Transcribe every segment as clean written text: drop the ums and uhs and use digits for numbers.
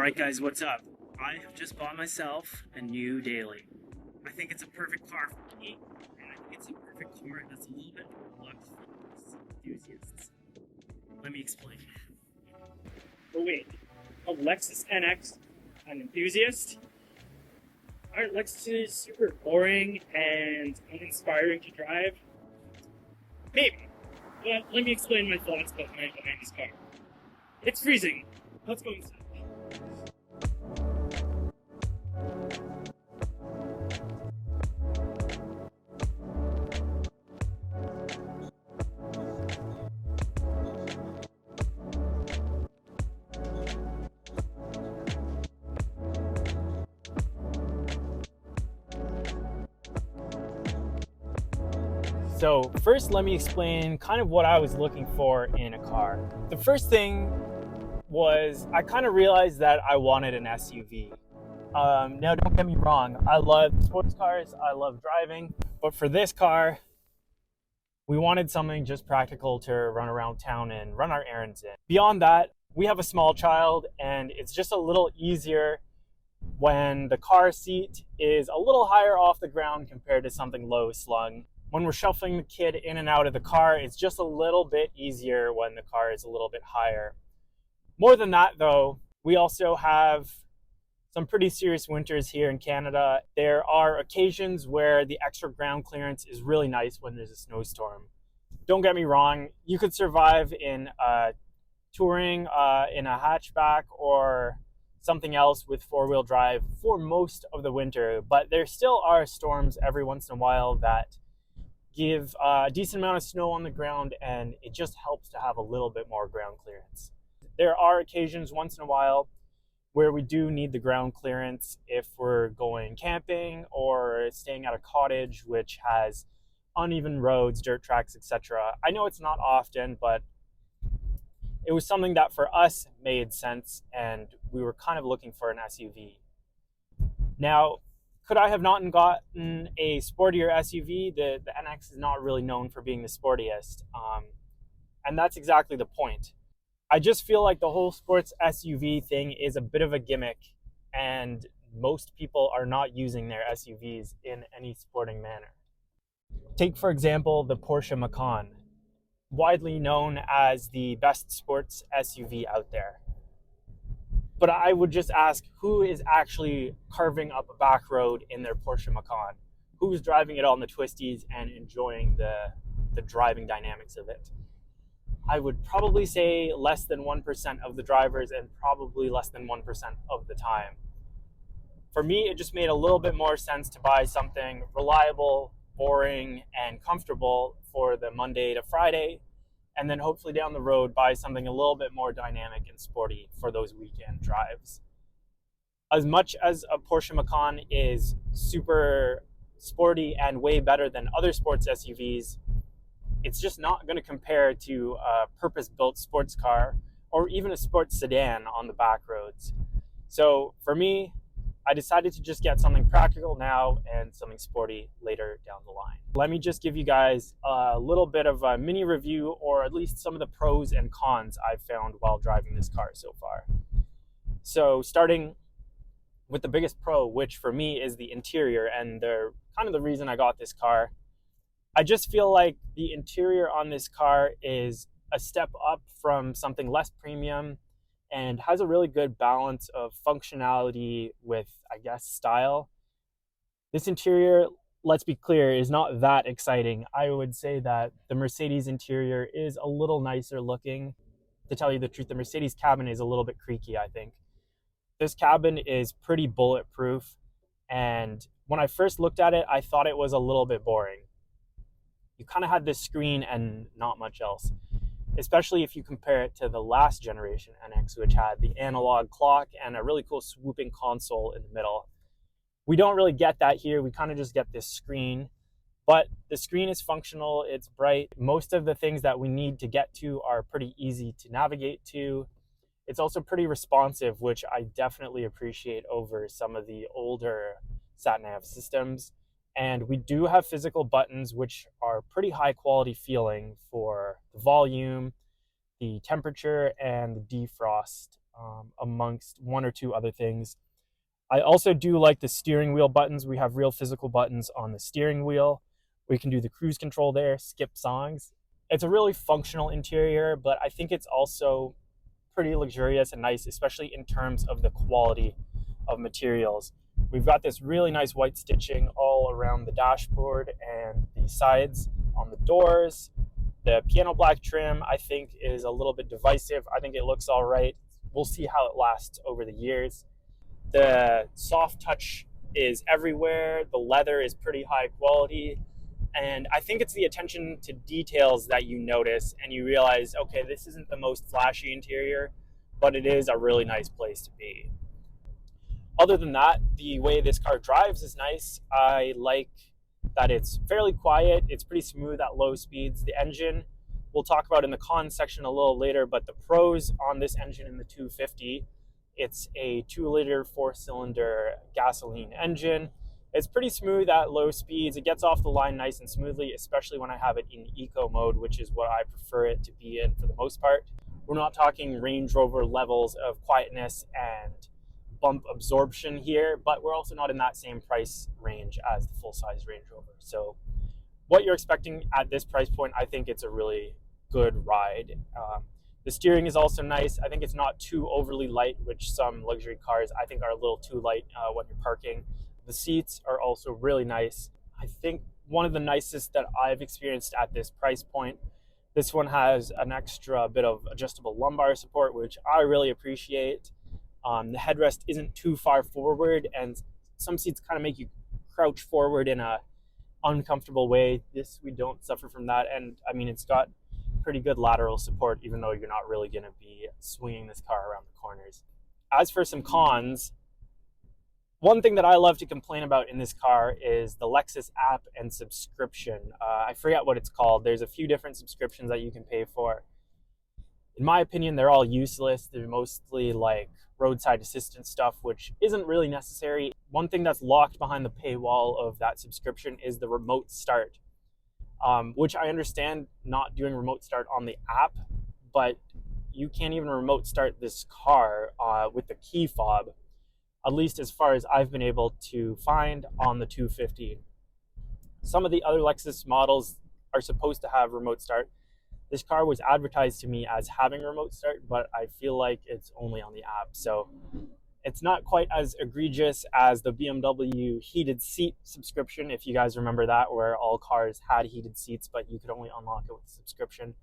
Alright guys, what's up? I have just bought myself a new daily. I think it's a perfect car for me, and I think it's a perfect car that's a little bit overlooked for enthusiasts. Let me explain. Oh wait, a Lexus NX, an enthusiast? Aren't Lexuses super boring and uninspiring to drive? Maybe, but let me explain my thoughts behind this car. It's freezing. Let's go inside. So first, let me explain kind of what I was looking for in a car. The first thing was I kind of realized that I wanted an SUV. Now, don't get me wrong, I love sports cars, I love driving, but for this car, we wanted something just practical to run around town and run our errands in. Beyond that, we have a small child, and it's just a little easier when the car seat is a little higher off the ground compared to something low slung. When we're shuffling the kid in and out of the car, it's just a little bit easier when the car is a little bit higher. More than that, though, we also have some pretty serious winters here in Canada. There are occasions where the extra ground clearance is really nice when there's a snowstorm. Don't get me wrong, you could survive in touring in a hatchback or something else with four-wheel drive for most of the winter, but there still are storms every once in a while that give a decent amount of snow on the ground, and it just helps to have a little bit more ground clearance. There are occasions once in a while where we do need the ground clearance if we're going camping or staying at a cottage which has uneven roads, dirt tracks, etc. I know it's not often, but it was something that for us made sense, and we were kind of looking for an SUV. Now, could I have not gotten a sportier SUV? The NX is not really known for being the sportiest, and that's exactly the point. I just feel like the whole sports SUV thing is a bit of a gimmick, and most people are not using their SUVs in any sporting manner. Take, for example, the Porsche Macan, widely known as the best sports SUV out there. But I would just ask, who is actually carving up a back road in their Porsche Macan? Who's driving it on the twisties and enjoying the driving dynamics of it? I would probably say less than 1% of the drivers, and probably less than 1% of the time. For me, it just made a little bit more sense to buy something reliable, boring, and comfortable for the Monday to Friday, and then hopefully down the road buy something a little bit more dynamic and sporty for those weekend drives. As much as a Porsche Macan is super sporty and way better than other sports SUVs, it's just not going to compare to a purpose-built sports car or even a sports sedan on the back roads. So for me, I decided to just get something practical now and something sporty later down the line. Let me just give you guys a little bit of a mini review, or at least some of the pros and cons I've found while driving this car so far. So starting with the biggest pro, which for me is the interior, and they're kind of the reason I got this car. I just feel like the interior on this car is a step up from something less premium and has a really good balance of functionality with, I guess, style. This interior, let's be clear, is not that exciting. I would say that the Mercedes interior is a little nicer looking. To tell you the truth, the Mercedes cabin is a little bit creaky, I think. This cabin is pretty bulletproof, and when I first looked at it, I thought it was a little bit boring. You kind of had this screen and not much else, especially if you compare it to the last generation NX, which had the analog clock and a really cool swooping console in the middle. We don't really get that here. We kind of just get this screen, but the screen is functional, it's bright. Most of the things that we need to get to are pretty easy to navigate to. It's also pretty responsive, which I definitely appreciate over some of the older sat-nav systems. And we do have physical buttons, which are pretty high quality feeling for the volume, the temperature, and the defrost amongst one or two other things. I also do like the steering wheel buttons. We have real physical buttons on the steering wheel. We can do the cruise control there, skip songs. It's a really functional interior, but I think it's also pretty luxurious and nice, especially in terms of the quality of materials. We've got this really nice white stitching all around the dashboard and the sides on the doors. The piano black trim, I think, is a little bit divisive. I think it looks all right. We'll see how it lasts over the years. The soft touch is everywhere. The leather is pretty high quality. And I think it's the attention to details that you notice and you realize, okay, this isn't the most flashy interior, but it is a really nice place to be. Other than that, the way this car drives is nice. I like that it's fairly quiet. It's pretty smooth at low speeds. The engine, we'll talk about in the cons section a little later, but the pros on this engine in the 250, it's a 2-liter 4-cylinder gasoline engine. It's pretty smooth at low speeds. It gets off the line nice and smoothly, especially when I have it in eco mode, which is what I prefer it to be in for the most part. We're not talking Range Rover levels of quietness and bump absorption here, but we're also not in that same price range as the full-size Range Rover. So what you're expecting at this price point, I think it's a really good ride. The steering is also nice. I think it's not too overly light, which some luxury cars I think are a little too light when you're parking. The seats are also really nice. I think one of the nicest that I've experienced at this price point. This one has an extra bit of adjustable lumbar support, which I really appreciate. The headrest isn't too far forward, and some seats kind of make you crouch forward in a uncomfortable way. This, we don't suffer from that, and I mean, it's got pretty good lateral support, even though you're not really going to be swinging this car around the corners. As for some cons, one thing that I love to complain about in this car is the Lexus app and subscription. I forget what it's called. There's a few different subscriptions that you can pay for. In my opinion, they're all useless. They're mostly like roadside assistance stuff, which isn't really necessary. One thing that's locked behind the paywall of that subscription is the remote start, which I understand not doing remote start on the app, but you can't even remote start this car with the key fob, at least as far as I've been able to find on the 250. Some of the other Lexus models are supposed to have remote start. This car was advertised to me as having remote start, but I feel like it's only on the app. So it's not quite as egregious as the BMW heated seat subscription, if you guys remember that, where all cars had heated seats, but you could only unlock it with a subscription.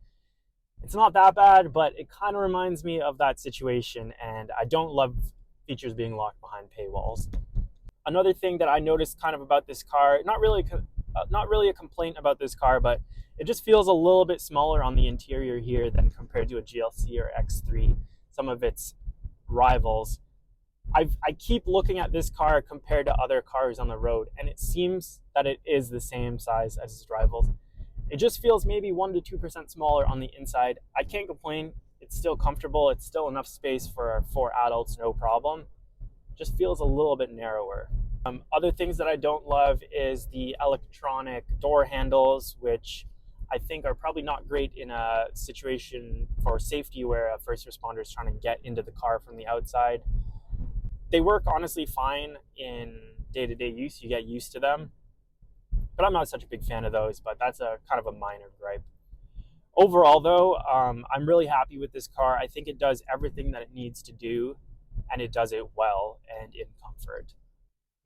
It's not that bad, but it kind of reminds me of that situation, and I don't love features being locked behind paywalls. Another thing that I noticed kind of about this car, not really a complaint about this car, but it just feels a little bit smaller on the interior here than compared to a GLC or X3, some of its rivals. I keep looking at this car compared to other cars on the road, and it seems that it is the same size as its rivals. It just feels maybe 1% to 2% smaller on the inside. I can't complain. It's still comfortable. It's still enough space for 4 adults, no problem. Just feels a little bit narrower. Other things that I don't love is the electronic door handles, which I think are probably not great in a situation for safety where a first responder is trying to get into the car from the outside. They work honestly fine in day-to-day use. You get used to them, but I'm not such a big fan of those, but that's a kind of a minor gripe. Overall though, I'm really happy with this car. I think it does everything that it needs to do, and it does it well and in comfort.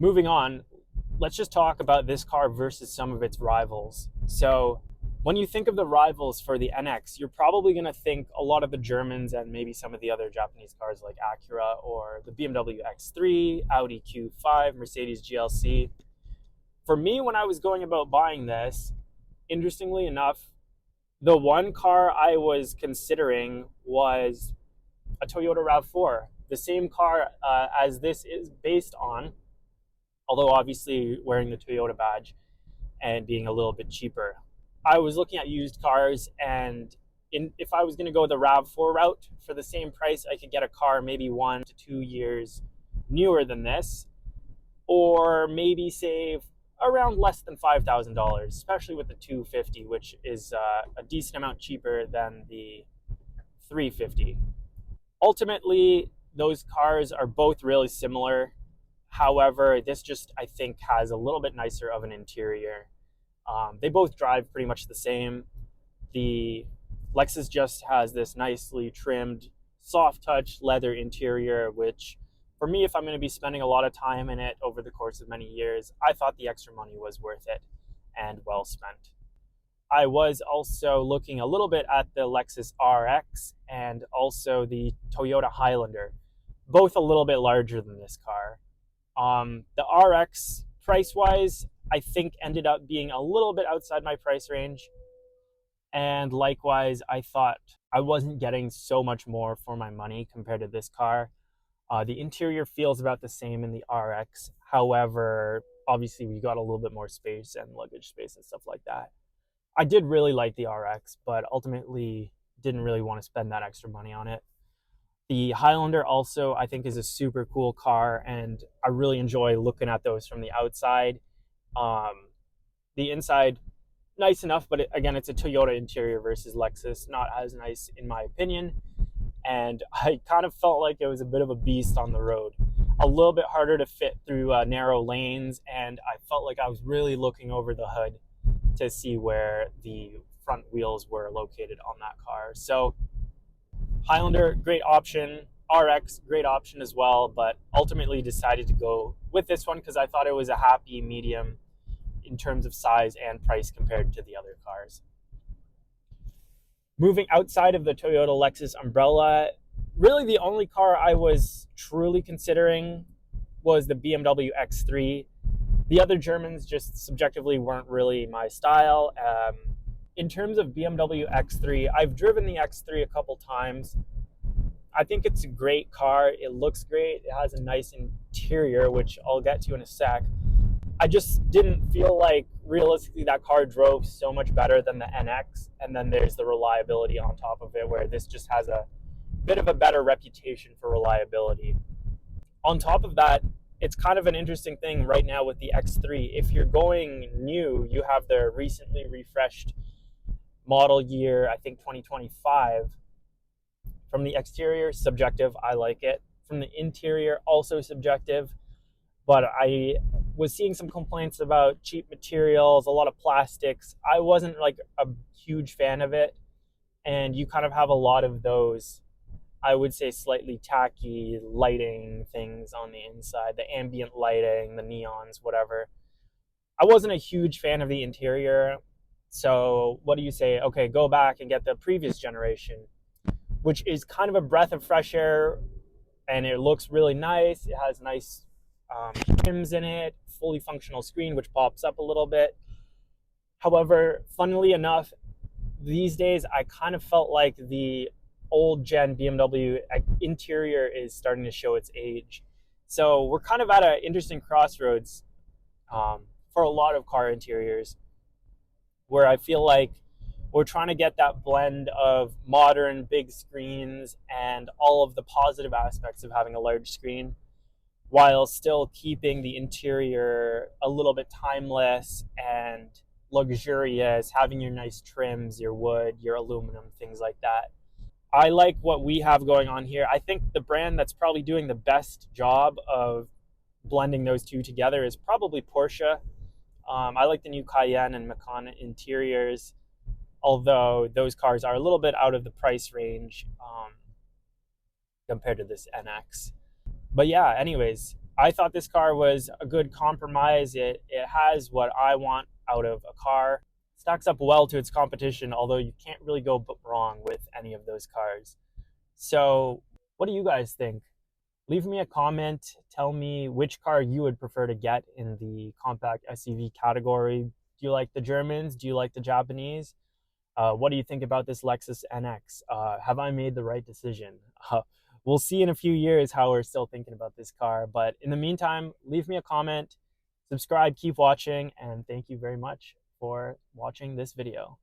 Moving on, let's just talk about this car versus some of its rivals. So when you think of the rivals for the NX, you're probably going to think a lot of the Germans and maybe some of the other Japanese cars like Acura or the BMW X3, Audi Q5, Mercedes GLC. For me, when I was going about buying this, interestingly enough, the one car I was considering was a Toyota RAV4, the same car as this is based on, although obviously wearing the Toyota badge and being a little bit cheaper. I was looking at used cars, and if I was going to go the RAV4 route, for the same price, I could get a car maybe 1 to 2 years newer than this, or maybe save around less than $5,000, especially with the 250, which is a decent amount cheaper than the 350. Ultimately, those cars are both really similar. However, this just, I think, has a little bit nicer of an interior. They both drive pretty much the same. The Lexus just has this nicely trimmed, soft touch leather interior, which for me, if I'm going to be spending a lot of time in it over the course of many years, I thought the extra money was worth it and well spent. I was also looking a little bit at the Lexus RX and also the Toyota Highlander, both a little bit larger than this car. The RX, price wise, I think ended up being a little bit outside my price range. And likewise, I thought I wasn't getting so much more for my money compared to this car. The interior feels about the same in the RX. However, obviously, we got a little bit more space and luggage space and stuff like that. I did really like the RX, but ultimately didn't really want to spend that extra money on it. The Highlander also, I think, is a super cool car, and I really enjoy looking at those from the outside. Um, the inside, nice enough, but again, it's a Toyota interior versus Lexus, not as nice in my opinion. And I kind of felt like it was a bit of a beast on the road. A little bit harder to fit through narrow lanes, and I felt like I was really looking over the hood to see where the front wheels were located on that car. So Highlander, great option. RX, great option as well, but ultimately decided to go with this one because I thought it was a happy medium in terms of size and price compared to the other cars. Moving outside of the Toyota Lexus umbrella, really the only car I was truly considering was the BMW X3. The other Germans just subjectively weren't really my style. In terms of BMW X3, I've driven the X3 a couple times. I think it's a great car. It looks great. It has a nice interior, which I'll get to in a sec. I just didn't feel like realistically that car drove so much better than the NX. And then there's the reliability on top of it, where this just has a bit of a better reputation for reliability. On top of that, it's kind of an interesting thing right now with the X3. If you're going new, you have the recently refreshed model year, I think 2025. From the exterior, subjective, I like it. From the interior, also subjective. But I was seeing some complaints about cheap materials, a lot of plastics. I wasn't like a huge fan of it. And you kind of have a lot of those, I would say, slightly tacky lighting things on the inside, the ambient lighting, the neons, whatever. I wasn't a huge fan of the interior. So what do you say? Okay, go back and get the previous generation, which is kind of a breath of fresh air, and it looks really nice. It has nice trims in it, fully functional screen, which pops up a little bit. However, funnily enough, these days I kind of felt like the old gen BMW interior is starting to show its age. So we're kind of at an interesting crossroads for a lot of car interiors, where I feel like we're trying to get that blend of modern big screens and all of the positive aspects of having a large screen, while still keeping the interior a little bit timeless and luxurious, having your nice trims, your wood, your aluminum, things like that. I like what we have going on here. I think the brand that's probably doing the best job of blending those two together is probably Porsche. I like the new Cayenne and Macan interiors, although those cars are a little bit out of the price range compared to this NX. But yeah, anyways, I thought this car was a good compromise. It has what I want out of a car. Stacks up well to its competition, although you can't really go wrong with any of those cars. So what do you guys think? Leave me a comment. Tell me which car you would prefer to get in the compact SUV category. Do you like the Germans? Do you like the Japanese? What do you think about this Lexus NX? Have I made the right decision? We'll see in a few years how we're still thinking about this car. But in the meantime, leave me a comment, subscribe, keep watching, and thank you very much for watching this video.